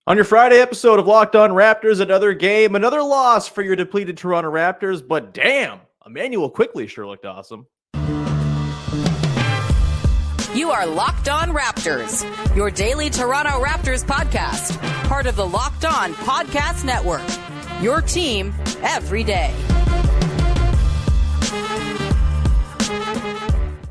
On your Friday episode of Locked On Raptors, another game, another loss for your depleted Toronto Raptors, but damn, Immanuel Quickley sure looked awesome. You are Locked On Raptors, your daily Toronto Raptors podcast, part of the Locked On Podcast Network, your team every day.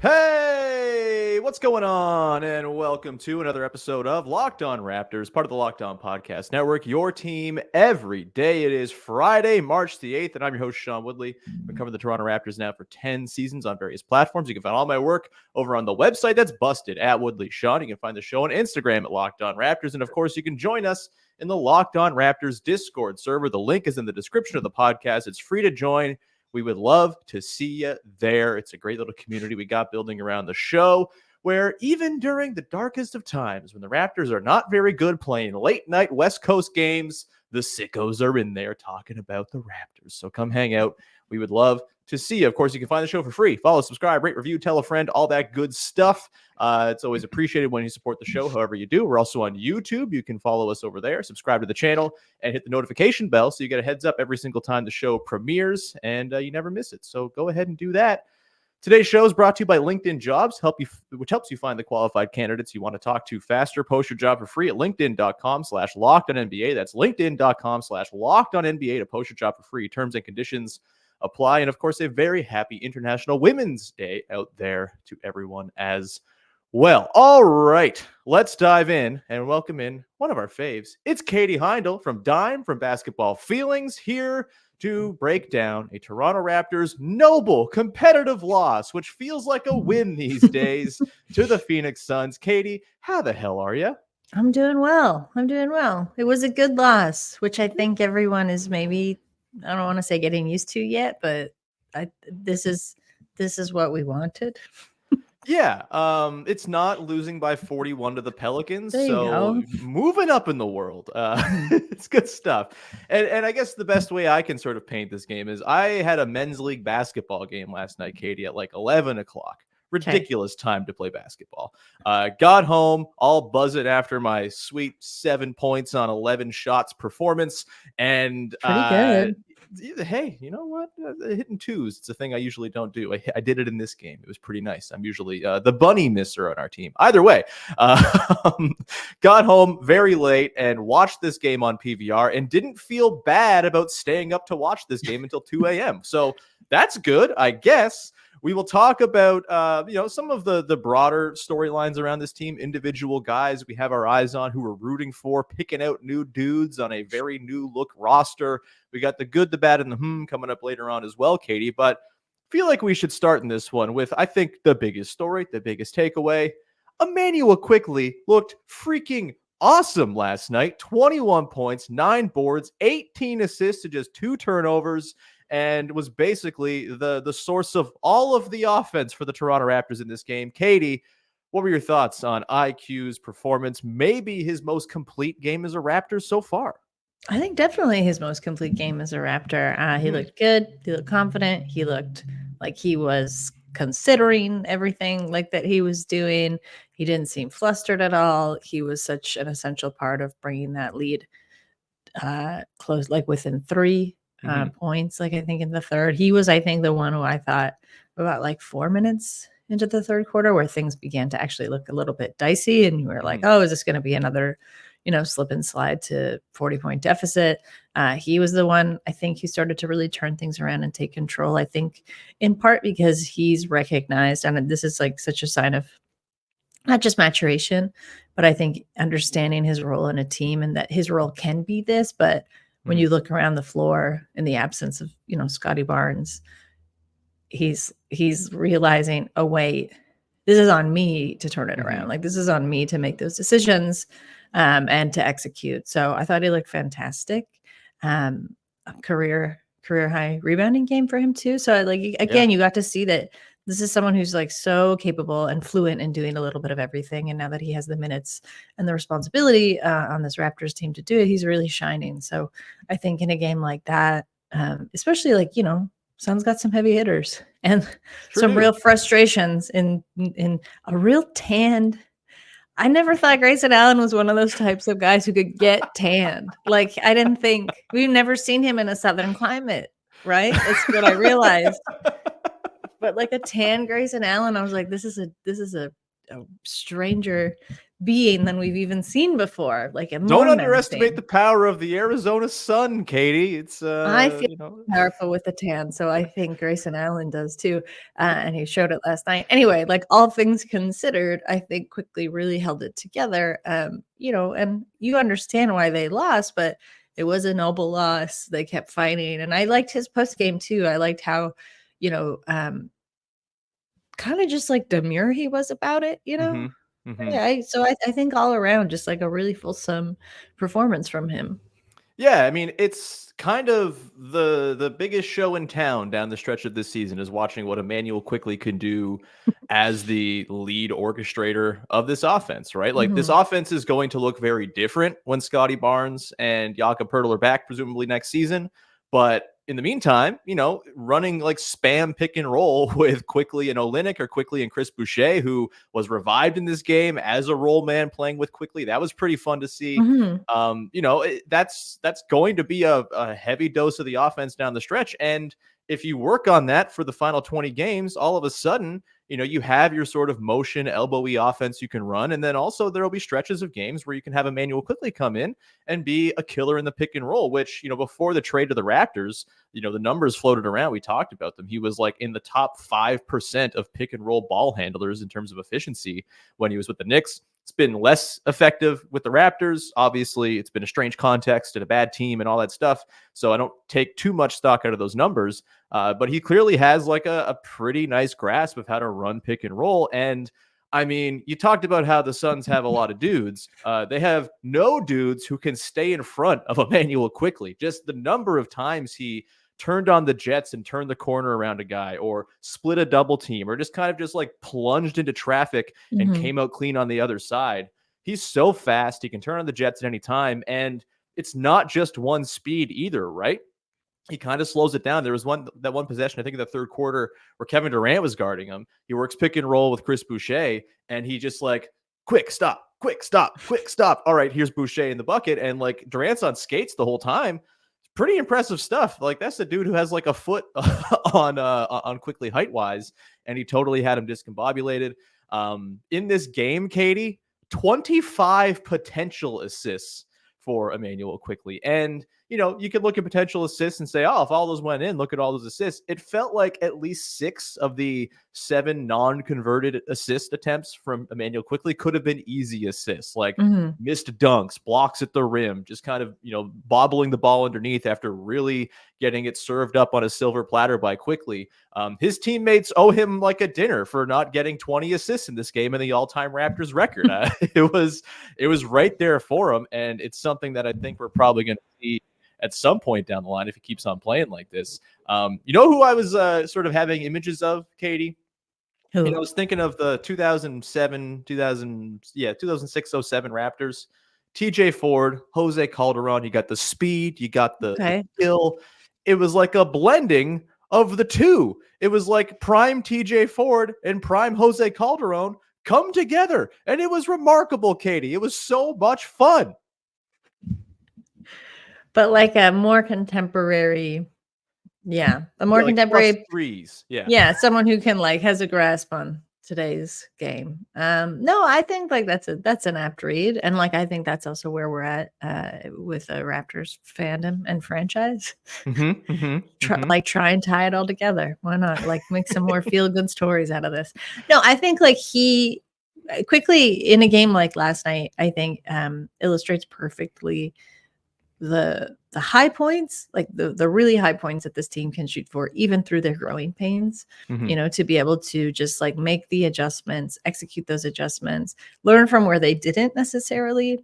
Hey, what's going on? And welcome to another episode of Locked On Raptors, part of the Locked On Podcast Network, your team every day. It is Friday, March the 8th, and I'm your host, Sean Woodley. I've been covering the Toronto Raptors now for 10 seasons on various platforms. You can find all my work over on the website that's busted at Woodley Sean. You can find the show on Instagram at Locked On Raptors. And of course, you can join us in the Locked On Raptors Discord server. The link is in the description of the podcast. It's free to join. We would love to see you there. It's a great little community we got building around the show, where even during the darkest of times, when the Raptors are not very good playing late night West Coast games, the sickos are in there talking about the Raptors. So come hang out. We would love to see you. Of course, you can find the show for free. Follow, subscribe, rate, review, tell a friend, all that good stuff. It's always appreciated when you support the show, however you do. We're also on YouTube. You can follow us over there, subscribe to the channel, and hit the notification bell so you get a heads up every single time the show premieres, and you never miss it. So go ahead and do that. Today's show is brought to you by LinkedIn Jobs, which helps you find the qualified candidates you want to talk to faster. Post your job for free at linkedin.com/lockedonnba. That's linkedin.com/lockedonnba to post your job for free. Terms and conditions apply. And of course, a very happy International Women's Day out there to everyone as well. All right, let's dive in and welcome in one of our faves. It's Katie Heindl from Dime from Basketball Feelings, here to break down a Toronto Raptors noble competitive loss, which feels like a win these days, to the Phoenix Suns. Katie, how the hell are you? I'm doing well. It was a good loss, which I think everyone is maybe, I don't want to say getting used to yet, but this is what we wanted. Yeah, it's not losing by 41 to the Pelicans, There you go. Moving up in the world. It's good stuff. And I guess the best way I can sort of paint this game is I had a men's league basketball game last night, Katie, at like 11 o'clock. Ridiculous time to play basketball. Got home, all buzzing after my sweet 7 points on 11 shots performance. And Pretty good. Hey, you know what? Hitting twos, it's a thing I usually don't do. I did it in this game. It was pretty nice. I'm usually the bunny misser on our team. Either way, got home very late and watched this game on PVR and didn't feel bad about staying up to watch this game until 2 a.m. So that's good, I guess. We will talk about, some of the broader storylines around this team, individual guys we have our eyes on who we're rooting for, picking out new dudes on a very new look roster. We got the good, the bad, and the coming up later on as well, Katie. But I feel like we should start in this one with, I think, the biggest story, the biggest takeaway. Immanuel Quickley looked freaking awesome last night. 21 points, 9 boards, 18 assists to just 2 turnovers. And was basically the source of all of the offense for the Toronto Raptors in this game. Katie, what were your thoughts on IQ's performance? Maybe his most complete game as a Raptor so far. I think definitely his most complete game as a Raptor. He looked good. He looked confident. He looked like he was considering everything like that he was doing. He didn't seem flustered at all. He was such an essential part of bringing that lead close, like within 3 points, like I think in the third. He was, I think, the one who I thought about like 4 minutes into the third quarter where things began to actually look a little bit dicey. And you were like, oh, is this going to be another, slip and slide to 40-point deficit? He was the one, I think, who started to really turn things around and take control. I think in part because he's recognized, and this is like such a sign of not just maturation, but I think understanding his role in a team and that his role can be this, but when you look around the floor in the absence of, Scotty Barnes, he's realizing, oh, wait, this is on me to turn it around. Like, this is on me to make those decisions and to execute. So I thought he looked fantastic. Career high rebounding game for him too. So you got to see that this is someone who's like so capable and fluent in doing a little bit of everything. And now that he has the minutes and the responsibility on this Raptors team to do it, he's really shining. So I think in a game like that, especially Suns got some heavy hitters and some real frustrations in a real tanned I never thought Grayson Allen was one of those types of guys who could get tanned. Like, I didn't think we've never seen him in a southern climate, right? That's what I realized. But like a tan Grayson Allen, I was like, this is a stranger being than we've even seen before. Like a Don't underestimate the power of the Arizona sun, Katie. It's I feel powerful with the tan, so I think Grayson Allen does too, and he showed it last night. Anyway, like all things considered, I think Quickley really held it together. And you understand why they lost, but it was a noble loss. They kept fighting, and I liked his post game too. I liked how, kind of just like demure he was about it. Yeah. I think all around, just like a really fulsome performance from him. Yeah, I mean, it's kind of the biggest show in town down the stretch of this season is watching what Immanuel Quickley can do as the lead orchestrator of this offense, right? Like this offense is going to look very different when Scotty Barnes and Jakob Poeltl are back, presumably next season. But in the meantime, running like spam pick and roll with Quickley and Olynyk, or Quickley and Chris Boucher, who was revived in this game as a role man playing with Quickley. That was pretty fun to see. That's going to be a heavy dose of the offense down the stretch. And if you work on that for the final 20 games, all of a sudden, you have your sort of motion elbowy offense you can run. And then also there'll be stretches of games where you can have Immanuel Quickley come in and be a killer in the pick and roll, which, before the trade to the Raptors, the numbers floated around. We talked about them. He was like in the top 5% of pick and roll ball handlers in terms of efficiency when he was with the Knicks. It's been less effective with the Raptors. Obviously, it's been a strange context and a bad team and all that stuff. So I don't take too much stock out of those numbers. But he clearly has like a pretty nice grasp of how to run pick and roll. And I mean, you talked about how the Suns have a lot of dudes. They have no dudes who can stay in front of Immanuel Quickley. Just the number of times he turned on the jets and turned the corner around a guy, or split a double team, or just kind of just like plunged into traffic and came out clean on the other side. He's so fast. He can turn on the jets at any time. And it's not just one speed either, right? He kind of slows it down. There was one possession, I think in the third quarter, where Kevin Durant was guarding him. He works pick and roll with Chris Boucher, and he just like, quick stop. All right, here's Boucher in the bucket. And like Durant's on skates the whole time. Pretty impressive stuff. Like that's the dude who has like a foot on Quickley height wise, and he totally had him discombobulated. In this game, Katie, 25 potential assists for Immanuel Quickley. And, you could look at potential assists and say, oh, if all those went in, look at all those assists. It felt like at least 6 of the 7 non-converted assist attempts from Immanuel Quickley could have been easy assists, like missed dunks, blocks at the rim, just kind of, bobbling the ball underneath after really getting it served up on a silver platter by Quickley. His teammates owe him like a dinner for not getting 20 assists in this game in the all-time Raptors record. It was right there for him, and it's something that I think we're probably going to see at some point down the line if he keeps on playing like this. Who I was sort of having images of, Katie? I was thinking of the 2006-07 Raptors. TJ Ford, Jose Calderon. You got the speed, you got the skill. It was like a blending of the two. It was like prime TJ Ford and prime Jose Calderon come together, and it was remarkable, Katie. It was so much fun. But like a more contemporary, contemporary threes. Someone who can like has a grasp on today's game. No, I think like that's an apt read, and like I think that's also where we're at with a Raptors fandom and franchise. Try and tie it all together. Why not? Like make some more feel good stories out of this. No, I think like he Quickley in a game like last night, I think illustrates perfectly the high points, like the really high points that this team can shoot for, even through their growing pains, to be able to just like make the adjustments, execute those adjustments, learn from where they didn't necessarily,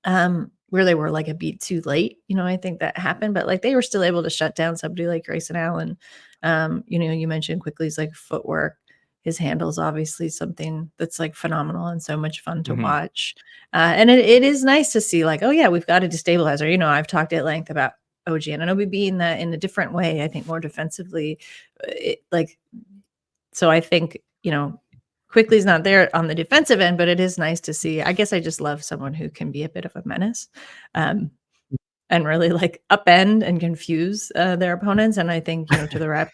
where they were like a beat too late. I think that happened, but like they were still able to shut down somebody like Grayson Allen. You mentioned Quickley's like footwork. His handle is obviously something that's like phenomenal and so much fun to watch. And it is nice to see like, oh yeah, we've got a destabilizer. I've talked at length about OG Anunoby in that in a different way, I think more defensively. So I think, Quickley's not there on the defensive end, but it is nice to see. I guess I just love someone who can be a bit of a menace. And really like upend and confuse their opponents. And I think, to the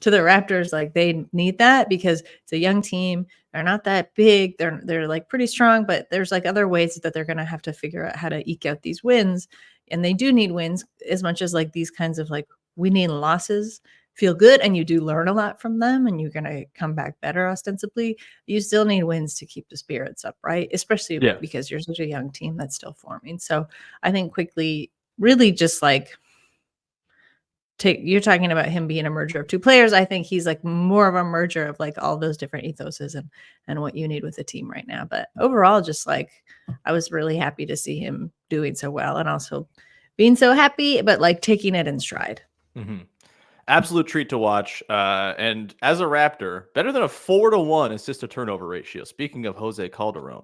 Raptors, like they need that because it's a young team. They're not that big. They're like pretty strong, but there's like other ways that they're going to have to figure out how to eke out these wins. And they do need wins as much as like these kinds of like winning losses feel good. And you do learn a lot from them and you're going to come back better ostensibly. You still need wins to keep the spirits up, right? Especially because you're such a young team that's still forming. So I think Quickley really just like you're talking about him being a merger of two players. I think he's like more of a merger of like all those different ethoses and what you need with the team right now. But overall, just like I was really happy to see him doing so well and also being so happy, but like taking it in stride. Mm-hmm. Absolute treat to watch. And as a Raptor, better than a 4-1 assist to turnover ratio. Speaking of Jose Calderon,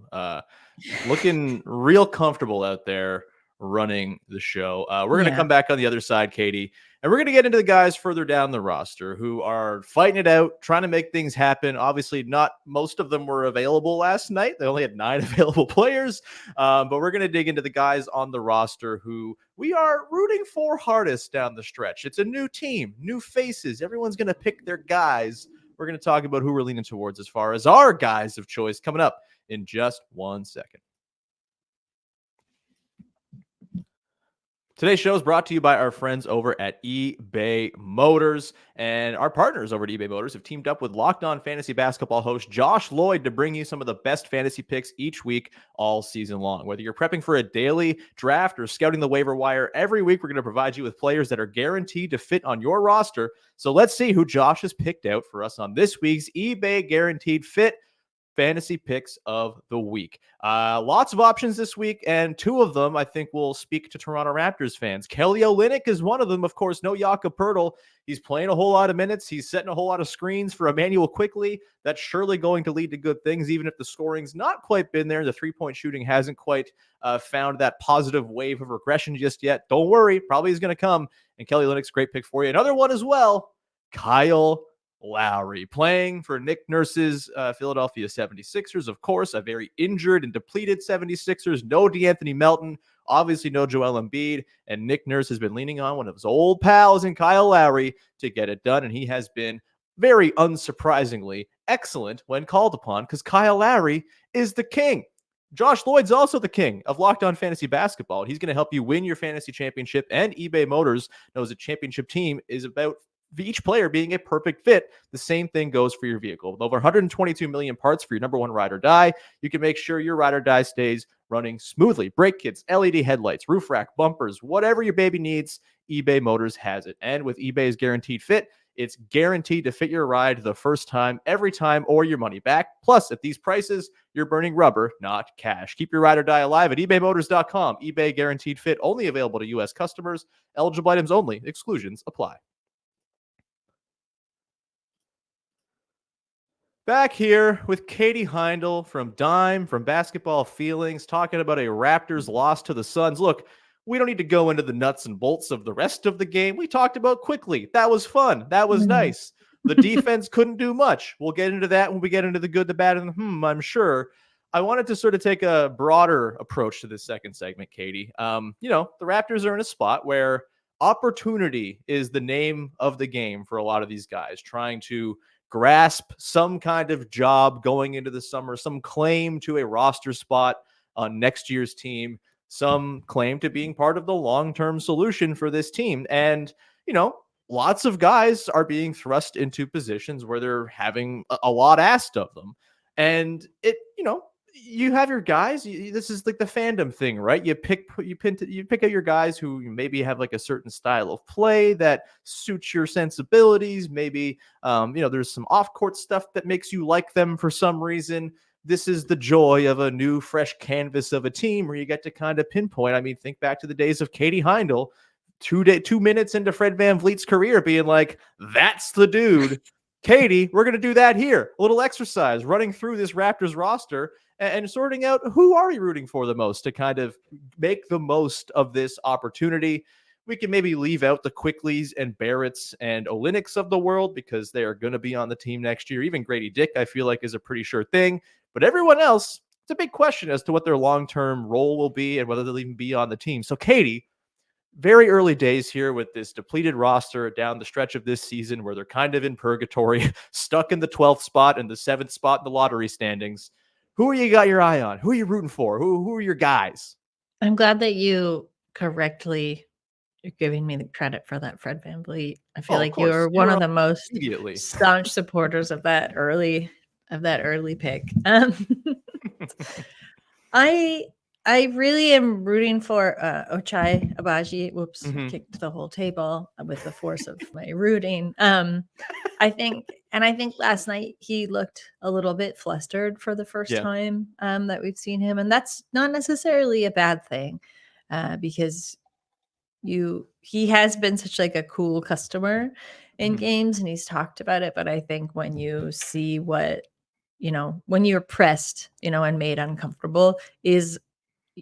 looking real comfortable out there running the show. We're going to come back on the other side, Katie, and we're going to get into the guys further down the roster who are fighting it out, trying to make things happen. Obviously, not most of them were available last night. They only had 9 available players, but we're going to dig into the guys on the roster who we are rooting for hardest down the stretch. It's a new team, new faces. Everyone's going to pick their guys. We're going to talk about who we're leaning towards as far as our guys of choice coming up in just 1 second. Today's show is brought to you by our friends over at eBay Motors, and our partners over at eBay Motors have teamed up with Locked On Fantasy Basketball host Josh Lloyd to bring you some of the best fantasy picks each week all season long. Whether you're prepping for a daily draft or scouting the waiver wire, every week we're going to provide you with players that are guaranteed to fit on your roster. So let's see who Josh has picked out for us on this week's eBay Guaranteed Fit fantasy picks of the week. Lots of options this week, and 2 of them I think will speak to Toronto Raptors fans. Kelly Olynyk is one of them. Of course, no Jakob Poeltl. He's playing a whole lot of minutes. He's setting a whole lot of screens for Immanuel Quickley. That's surely going to lead to good things, even if the scoring's not quite been there. The three-point shooting hasn't quite found that positive wave of regression just yet. Don't worry, probably is going to come, and Kelly Olynyk's a great pick for you. Another one as well, Kyle Lowry, playing for Nick Nurse's Philadelphia 76ers. Of course, a very injured and depleted 76ers. No DeAnthony Melton, obviously no Joel Embiid, and Nick Nurse has been leaning on one of his old pals in Kyle Lowry to get it done, and he has been very unsurprisingly excellent when called upon because Kyle Lowry is the king. Josh Lloyd's also the king of Locked On Fantasy Basketball. He's going to help you win your fantasy championship, and eBay Motors knows a championship team is about each player being a perfect fit. The same thing goes for your vehicle. With over 122 million parts for your number one ride or die, you can make sure your ride or die stays running smoothly. Brake kits, LED headlights, roof rack, bumpers, whatever your baby needs, eBay Motors has it. And with eBay's Guaranteed Fit, it's guaranteed to fit your ride the first time, every time, or your money back. Plus, at these prices, you're burning rubber, not cash. Keep your ride or die alive at ebaymotors.com. eBay Guaranteed Fit, only available to U.S. customers. Eligible items only. Exclusions apply. Back here with Katie Heindl from Dime, from Basketball Feelings, talking about a Raptors loss to the Suns. Look, we don't need to go into the nuts and bolts of the rest of the game. We talked about Quickley. That was fun. That was nice. The defense couldn't do much. We'll get into that when we get into the good, the bad, and the I'm sure. I wanted to sort of take a broader approach to this second segment, Katie. The Raptors are in a spot where opportunity is the name of the game for a lot of these guys, trying to grasp some kind of job going into the summer, some claim to a roster spot on next year's team, some claim to being part of the long-term solution for this team. And, lots of guys are being thrust into positions where they're having a lot asked of them. And you have your guys. This is like the fandom thing, right? You pick out your guys who maybe have like a certain style of play that suits your sensibilities. Maybe there's some off-court stuff that makes you like them for some reason. This is the joy of a new, fresh canvas of a team where you get to kind of pinpoint. I mean, think back to the days of Katie Heindl, 2 minutes into Fred VanVleet's career, being like, "That's the dude." Katie, we're going to do that here. A little exercise, running through this Raptors roster and sorting out who are you rooting for the most to kind of make the most of this opportunity. we can maybe leave out the Quickleys and Barretts and Olynyk's of the world because they are going to be on the team next year. Even Gradey Dick, I feel like, is a pretty sure thing. But everyone else, it's a big question as to what their long-term role will be and whether they'll even be on the team. So, Katie, very early days here with this depleted roster down the stretch of this season where they're kind of in purgatory, stuck in the 12th spot and the 7th spot in the lottery standings. Who are you got your eye on? Who are you rooting for? Who are your guys? I'm glad that you correctly you're giving me the credit for that, Fred VanVleet. I feel like you're one of the most staunch supporters of that early pick. I really am rooting for Ochai Agbaji. Whoops, kicked the whole table with the force of my rooting. I think last night he looked a little bit flustered for the first time that we've seen him. And that's not necessarily a bad thing because he has been such like a cool customer in games and he's talked about it. But I think when you see what, when you're pressed, and made uncomfortable is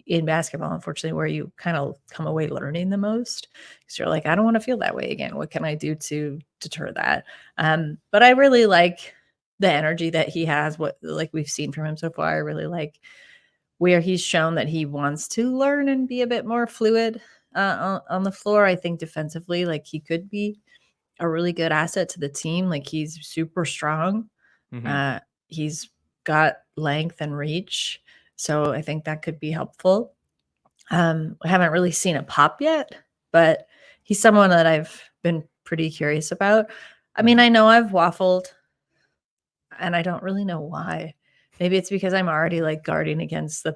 in basketball, unfortunately, where you kind of come away learning the most. Because you're like, I don't want to feel that way again. What can I do to deter that? But I really like the energy that he has, what like we've seen from him so far. I really like where he's shown that he wants to learn and be a bit more fluid on the floor. I think defensively, like he could be a really good asset to the team. Like he's super strong. He's got length and reach. So I think that could be helpful. I haven't really seen a pop yet, but he's someone that I've been pretty curious about. I mean, I know I've waffled and I don't really know why. Maybe it's because I'm already like guarding against the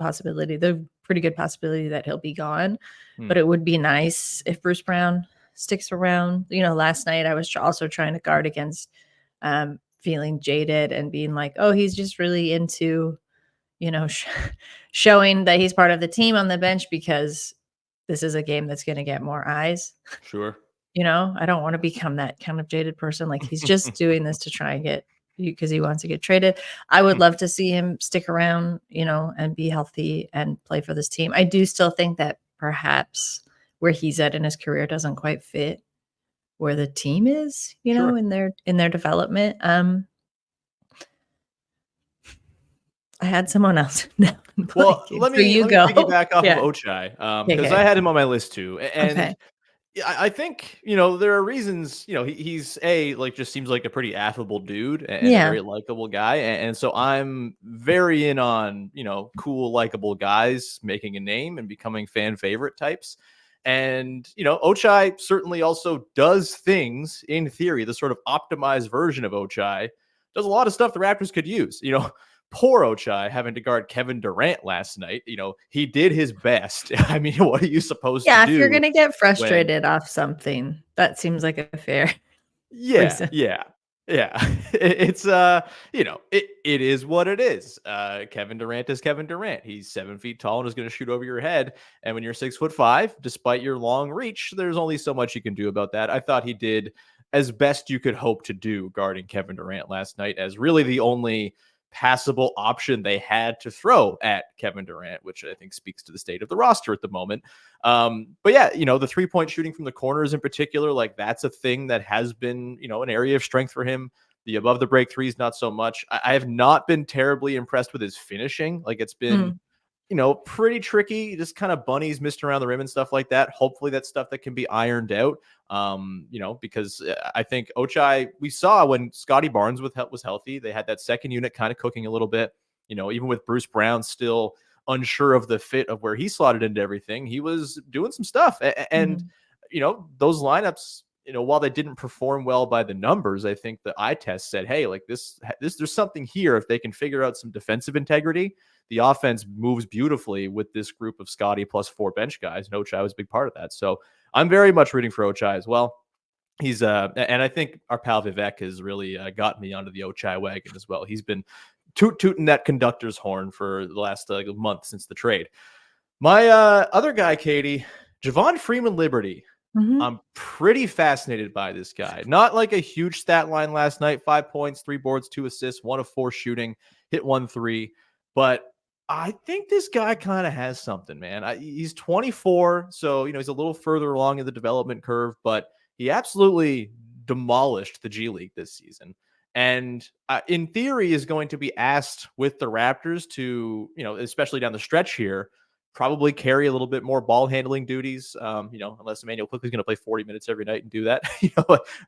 pretty good possibility that he'll be gone. But it would be nice if Bruce Brown sticks around. Last night I was also trying to guard against feeling jaded and being like, oh, he's just really into showing that he's part of the team on the bench because this is a game that's going to get more eyes. Sure. I don't want to become that kind of jaded person. Like he's just doing this to try and get because he wants to get traded. I would love to see him stick around, and be healthy and play for this team. I do still think that perhaps where he's at in his career doesn't quite fit where the team is, Sure. in their development. I had someone else. Well, let me go. piggyback off of Ochai because I had him on my list too. And I think, there are reasons, he's just seems like a pretty affable dude and a very likable guy. And so I'm very in on, cool, likable guys making a name and becoming fan favorite types. And, Ochai certainly also does things in theory, the sort of optimized version of Ochai does a lot of stuff the Raptors could use, Poor Ochai having to guard Kevin Durant last night. He did his best. I mean, what are you supposed to do? Yeah, if you're going to get frustrated off something, that seems like a fair reason. Yeah. It's, it is what it is. Kevin Durant is Kevin Durant. He's 7 feet tall and is going to shoot over your head. And when you're 6'5", despite your long reach, there's only so much you can do about that. I thought he did as best you could hope to do guarding Kevin Durant last night as really the only passable option they had to throw at Kevin Durant, which I think speaks to the state of the roster at the moment. But yeah, the 3-point shooting from the corners in particular, like that's a thing that has been, an area of strength for him. The above the break threes, not so much. I have not been terribly impressed with his finishing. Like it's been, pretty tricky, just kind of bunnies missed around the rim and stuff like that. Hopefully that's stuff that can be ironed out. Because I think Ochai, we saw when Scotty Barnes was healthy, they had that second unit kind of cooking a little bit, even with Bruce Brown still unsure of the fit of where he slotted into everything, he was doing some stuff. And, those lineups, while they didn't perform well by the numbers, I think the eye test said, hey, like this, there's something here. If they can figure out some defensive integrity, the offense moves beautifully with this group of Scotty plus 4 bench guys. And Ochai was a big part of that. So I'm very much rooting for Ochai as well. He's and I think our pal Vivek has really gotten me onto the Ochai wagon as well. He's been tooting that conductor's horn for the last month since the trade. My other guy, Katie, Javon Freeman-Liberty. I'm pretty fascinated by this guy. Not like a huge stat line last night, 5 points, 3 boards, 2 assists, 1 of 4 shooting, hit 1 3. But I think this guy kind of has something, man. He's 24, so he's a little further along in the development curve, but he absolutely demolished the G League this season. And in theory, is going to be asked with the Raptors to, especially down the stretch here, probably carry a little bit more ball handling duties. Unless Immanuel Quickley is going to play 40 minutes every night and do that.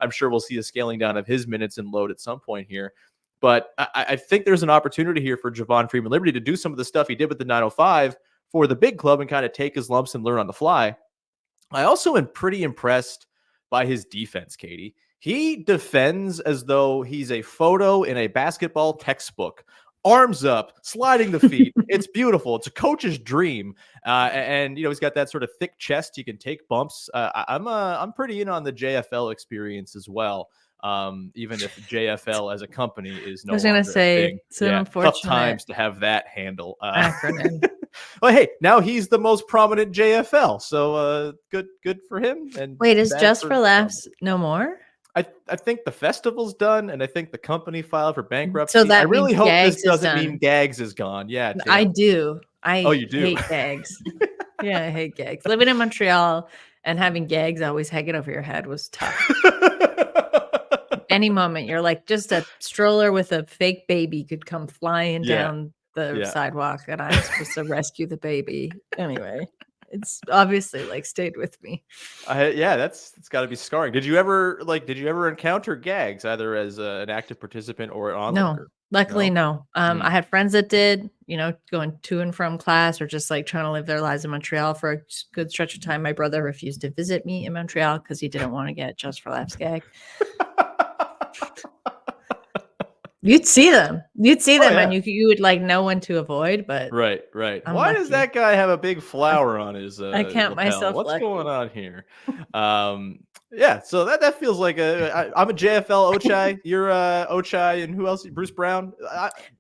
I'm sure we'll see a scaling down of his minutes and load at some point here. But I think there's an opportunity here for Javon Freeman-Liberty to do some of the stuff he did with the 905 for the big club and kind of take his lumps and learn on the fly. I also am pretty impressed by his defense, Katie. He defends as though he's a photo in a basketball textbook. Arms up, sliding the feet. It's beautiful. It's a coach's dream. And he's got that sort of thick chest. You can take bumps. I'm pretty in on the JFL experience as well. Even if JFL as a company is no longer I was going to say, it's an unfortunate tough times to have that handle. acronym. Well, hey, now he's the most prominent JFL, so good for him. And Wait, is Just for Laughs no more? I think the festival's done, and I think the company filed for bankruptcy. So that I really means hope Gags this doesn't is mean done. Gags is gone. Yeah, Tim. I do. You do? Hate Gags. Yeah, I hate Gags. Living in Montreal and having Gags always hanging over your head was tough. Any moment, you're like, just a stroller with a fake baby could come flying down the sidewalk, and I'm supposed to rescue the baby. Anyway, it's obviously stayed with me. It's got to be scarring. Did you ever encounter Gags either as an active participant or an onlooker? No, luckily no. I had friends that did, going to and from class or just trying to live their lives in Montreal for a good stretch of time. My brother refused to visit me in Montreal because he didn't want to get Just for Laughs gag. You'd see them, and you would know when to avoid. But right. Why does that guy have a big flower on his? I count lapel? myself. What's lucky. going on here? So that feels like I'm a JFL Ochai. You're Ochai, and who else? Bruce Brown.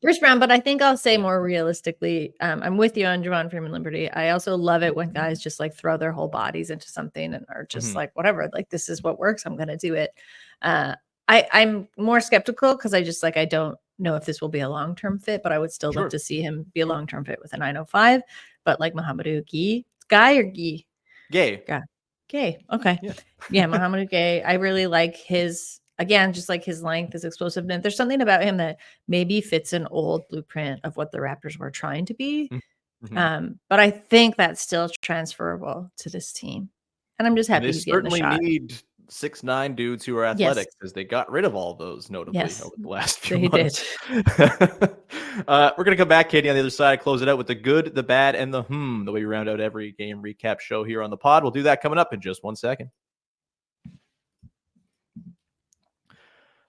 Bruce Brown, but I think I'll say more realistically. I'm with you on Javon Freeman-Liberty. I also love it when guys just throw their whole bodies into something and are just whatever. This is what works. I'm gonna do it. I'm more skeptical because I don't know if this will be a long-term fit, but I would still love to see him be a long-term fit with a 905. But Mahamadou Guy or Guy? Gay. Gay. Okay. Yeah, Mahamadou Gay. I really like his, again, just his length, his explosiveness. There's something about him that maybe fits an old blueprint of what the Raptors were trying to be. Mm-hmm. But I think that's still transferable to this team. And I'm just happy he's getting the shot. Need 6'9" dudes who are athletic because they got rid of all those notably over the last few months. We're going to come back, Katie, on the other side, close it out with the good, the bad, and the the way we round out every game recap show here on the pod. We'll do that coming up in just 1 second.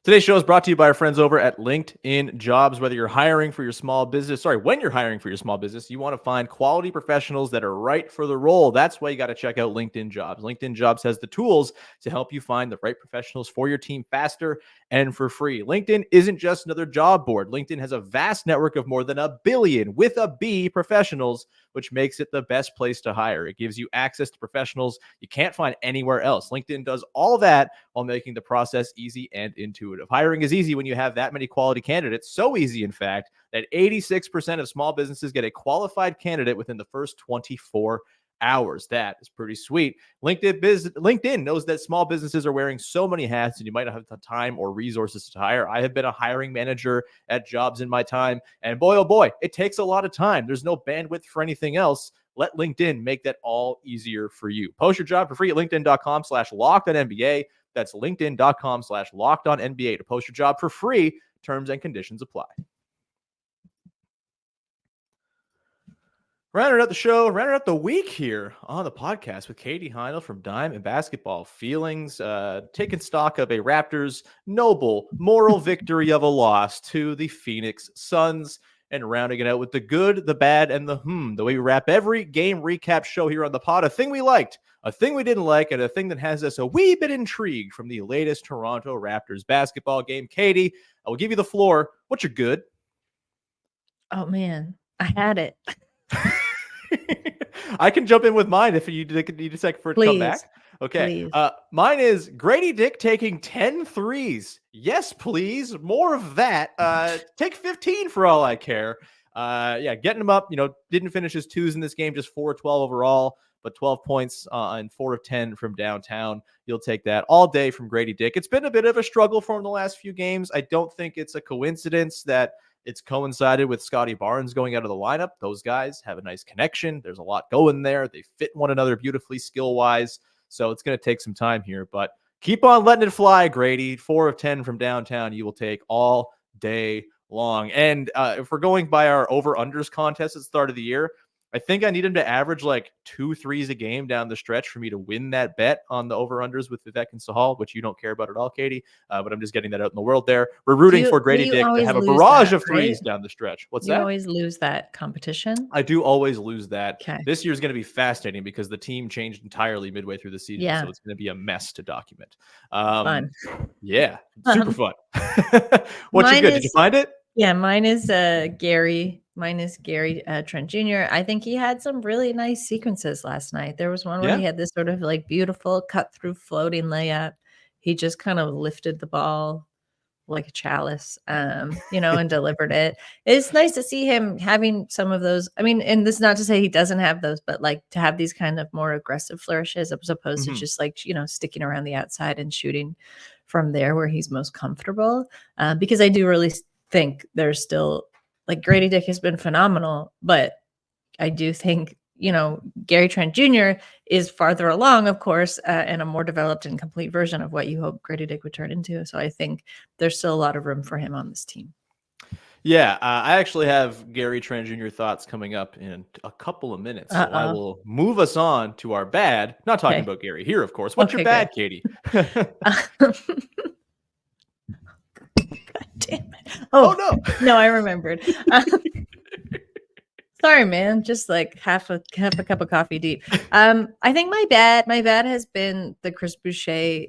Today's show is brought to you by our friends over at LinkedIn Jobs. Whether you're hiring for your small business, when you're hiring for your small business, you want to find quality professionals that are right for the role. That's why you got to check out LinkedIn Jobs. LinkedIn Jobs has the tools to help you find the right professionals for your team faster and for free. LinkedIn isn't just another job board. LinkedIn has a vast network of more than 1 billion with a B professionals, which makes it the best place to hire. It gives you access to professionals you can't find anywhere else. LinkedIn does all that while making the process easy and intuitive. Hiring is easy when you have that many quality candidates. So easy, in fact, that 86% of small businesses get a qualified candidate within the first 24 hours. That is pretty sweet. LinkedIn knows that small businesses are wearing so many hats and you might not have the time or resources to hire. I have been a hiring manager at jobs in my time, and boy, oh boy, it takes a lot of time. There's no bandwidth for anything else. Let LinkedIn make that all easier for you. Post your job for free at linkedin.com/LockedOnNBA. That's linkedin.com/LockedOnNBA to post your job for free. Terms and conditions apply. Rounding out the show, rounding out the week here on the podcast with Katie Heindl from Dime and Basketball Feelings, taking stock of a Raptors noble moral victory of a loss to the Phoenix Suns, and rounding it out with the good, the bad, and the way we wrap every game recap show here on the pod. A thing we liked, a thing we didn't like, and a thing that has us a wee bit intrigued from the latest Toronto Raptors basketball game. Katie, I will give you the floor. What's your good? Oh, man. I had it. I can jump in with mine if you need a second for it to come back. Okay. Mine is Gradey Dick taking 10 threes. Yes, please. More of that. Take 15 for all I care. getting him up. Didn't finish his twos in this game, just 4 of 12 overall, but 12 points and 4 of 10 from downtown. You'll take that all day from Gradey Dick. It's been a bit of a struggle for him the last few games. I don't think it's a coincidence that it's coincided with Scotty Barnes going out of the lineup. Those guys have a nice connection. There's a lot going there. They fit one another beautifully skill-wise. So it's going to take some time here, but keep on letting it fly, Grady. 4 of 10 from downtown, you will take all day long. And if we're going by our over-unders contest at the start of the year, I think I need him to average like 2 threes a game down the stretch for me to win that bet on the over-unders with Vivek and Sahal, which you don't care about at all, Katie. But I'm just getting that out in the world there. We're rooting for Gradey Dick to have a barrage of threes down the stretch. What's that? You always lose that competition? I do always lose that. Okay. This year's going to be fascinating because the team changed entirely midway through the season. Yeah. So it's going to be a mess to document. Fun. Yeah. Super fun. What's your good? Did you find it? Yeah, mine is Gary. Mine is Gary Trent Jr. I think he had some really nice sequences last night. There was one where he had this sort of like beautiful cut through floating layup. He just kind of lifted the ball like a chalice, and delivered it. It's nice to see him having some of those. I mean, and this is not to say he doesn't have those, but like to have these kind of more aggressive flourishes as opposed to just like, sticking around the outside and shooting from there where he's most comfortable. Because I do really think there's still, like, Gradey Dick has been phenomenal, but I do think, Gary Trent Jr. is farther along, of course, and a more developed and complete version of what you hope Gradey Dick would turn into. So I think there's still a lot of room for him on this team. Yeah, I actually have Gary Trent Jr. thoughts coming up in a couple of minutes. So I will move us on to our bad. Not talking about Gary here, of course. What's your bad, Katie? God damn it. Oh no. No, I remembered. Sorry, man. Just like half a cup of coffee deep. I think my bad has been the Chris Boucher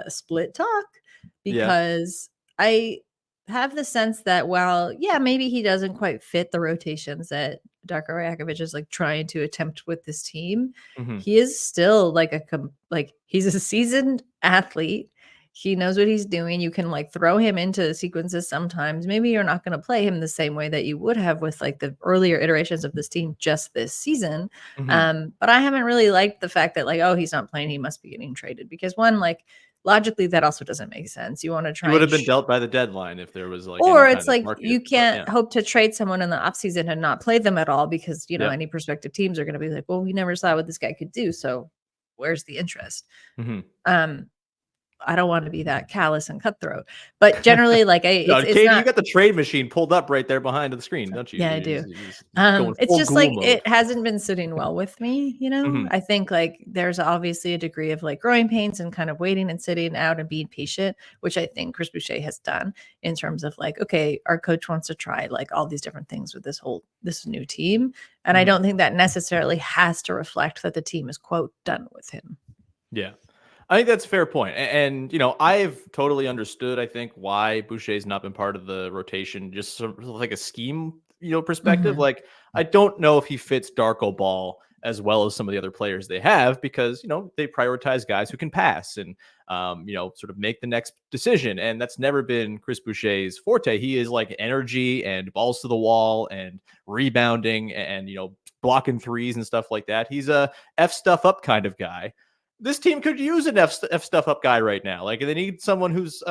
split talk, because I have the sense that while, maybe he doesn't quite fit the rotations that Darko Rajakovic is like trying to attempt with this team, he is still like he's a seasoned athlete. He knows what he's doing. You can like throw him into sequences sometimes. Maybe you're not going to play him the same way that you would have with like the earlier iterations of this team just this season. But I haven't really liked the fact that like, oh, he's not playing, he must be getting traded. Because one, like logically, that also doesn't make sense. You want to try. He would have been dealt by the deadline if there was like, or it's like you can't hope to trade someone in the offseason and not play them at all because any prospective teams are going to be like, well, we never saw what this guy could do, so where's the interest? I don't want to be that callous and cutthroat, but generally, like Katie, you got the trade machine pulled up right there behind the screen, don't you? Yeah, I do. It's just like mode. It hasn't been sitting well with me. I think like there's obviously a degree of like growing pains and kind of waiting and sitting out and being patient, which I think Chris Boucher has done in terms of like, okay, our coach wants to try like all these different things with this new team, and I don't think that necessarily has to reflect that the team is quote done with him. Yeah. I think that's a fair point. And, I've totally understood, I think, why Boucher's not been part of the rotation, just sort of like a scheme, perspective. Like, I don't know if he fits Darko Ball as well as some of the other players they have because, they prioritize guys who can pass and, sort of make the next decision. And that's never been Chris Boucher's forte. He is like energy and balls to the wall and rebounding and, blocking threes and stuff like that. He's a F stuff up kind of guy. This team could use an F stuff up guy right now. Like they need someone who's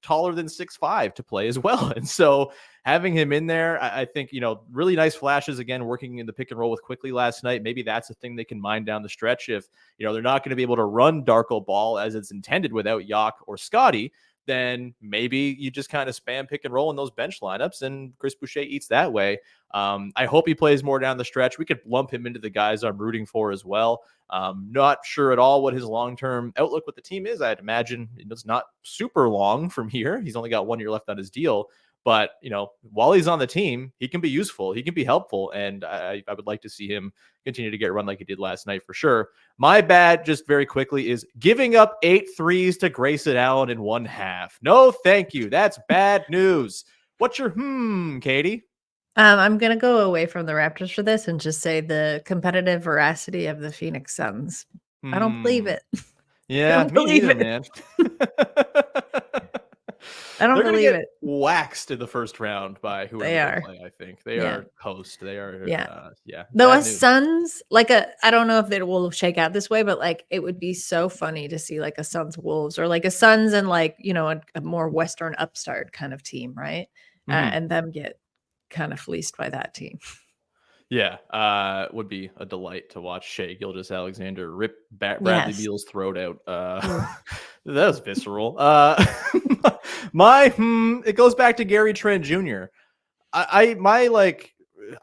taller than 6'5" to play as well. And so having him in there, I think, really nice flashes again, working in the pick and roll with Quickley last night. Maybe that's a thing they can mine down the stretch. If, they're not going to be able to run Darko Ball as it's intended without Yak or Scotty, then maybe you just kind of spam pick and roll in those bench lineups and Chris Boucher eats that way. I hope he plays more down the stretch. We could lump him into the guys I'm rooting for as well. Not sure at all what his long-term outlook with the team is. I'd imagine it's not super long from here. He's only got 1 year left on his deal. But, while he's on the team, he can be useful. He can be helpful. And I would like to see him continue to get run like he did last night for sure. My bad, just very quickly, is giving up 8 threes to Grayson Allen in 1/2. No, thank you. That's bad news. What's your Katie? I'm going to go away from the Raptors for this and just say the competitive veracity of the Phoenix Suns. I don't believe it. Yeah, me neither, man. I don't They're gonna believe get it. waxed in the first round by whoever They they are. play. I think they Yeah. are host. They are. Yeah. Yeah. Though Bad us news. Suns, like I don't know if it will shake out this way, but like it would be so funny to see like a Suns Wolves or like a Suns and like, a more Western upstart kind of team, right? Mhm. And them get kind of fleeced by that team. Yeah, would be a delight to watch Shea Gilgeous-Alexander rip Bradley Yes. Beal's throat out. Ooh. That was visceral. It goes back to Gary Trent Jr. I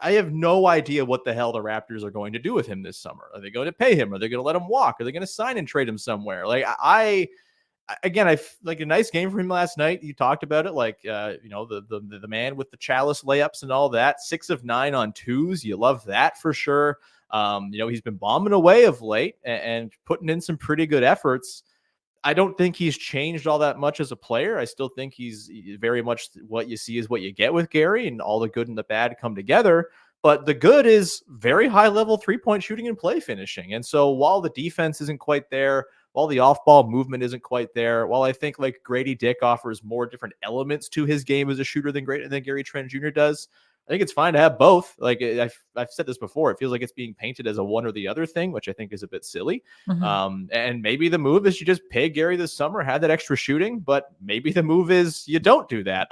have no idea what the hell the Raptors are going to do with him this summer. Are they going to pay him? Are they going to let him walk? Are they going to sign and trade him somewhere? Again, like a nice game for him last night. You talked about it, the man with the chalice layups and all that. 6 of 9 on twos. You love that for sure. He's been bombing away of late and putting in some pretty good efforts. I don't think he's changed all that much as a player. I still think he's very much what you see is what you get with Gary, and all the good and the bad come together. But the good is very high level 3-point shooting and play finishing. And so while the defense isn't quite there, while the off ball movement isn't quite there, while I think like Gradey Dick offers more different elements to his game as a shooter than Gary Trent Jr. does, I think it's fine to have both. Like I've said this before, it feels like it's being painted as a one or the other thing, which I think is a bit silly. Mhm. And maybe the move is you just pay Gary this summer, have that extra shooting, but maybe the move is you don't do that.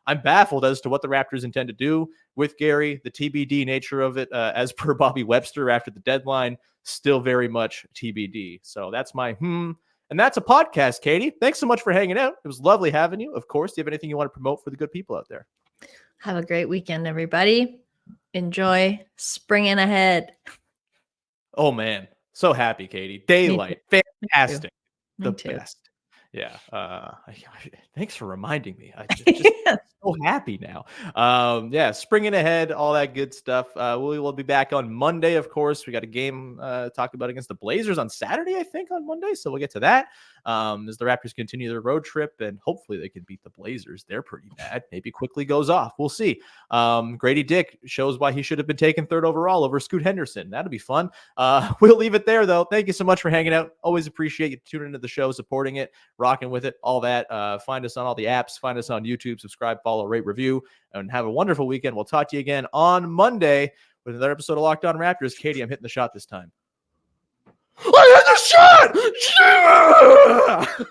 I'm baffled as to what the Raptors intend to do with Gary. The TBD nature of it, as per Bobby Webster after the deadline, still very much TBD. So that's my and that's a podcast, Katie. Thanks so much for hanging out. It was lovely having you. Of course, do you have anything you want to promote for the good people out there? Have a great weekend, everybody. Enjoy springing ahead. Oh man, so happy, Katie. Daylight, fantastic, Me the too. best. Yeah. Thanks for reminding me. I just so happy now. Yeah, springing ahead, all that good stuff. We will be back on Monday, of course. We got a game talked about against the Blazers on Saturday, I think, on Monday. So we'll get to that. As the Raptors continue their road trip, and hopefully they can beat the Blazers. They're pretty bad. Maybe Quickley goes off. We'll see. Gradey Dick shows why he should have been taken 3rd overall over Scoot Henderson. That'll be fun. We'll leave it there, though. Thank you so much for hanging out. Always appreciate you tuning into the show, supporting it, rocking with it, all that. Find us on all the apps. Find us on YouTube. Subscribe, follow, rate, review, and have a wonderful weekend. We'll talk to you again on Monday with another episode of Locked On Raptors. Katie, I'm hitting the shot this time. I hit the shot! Yeah!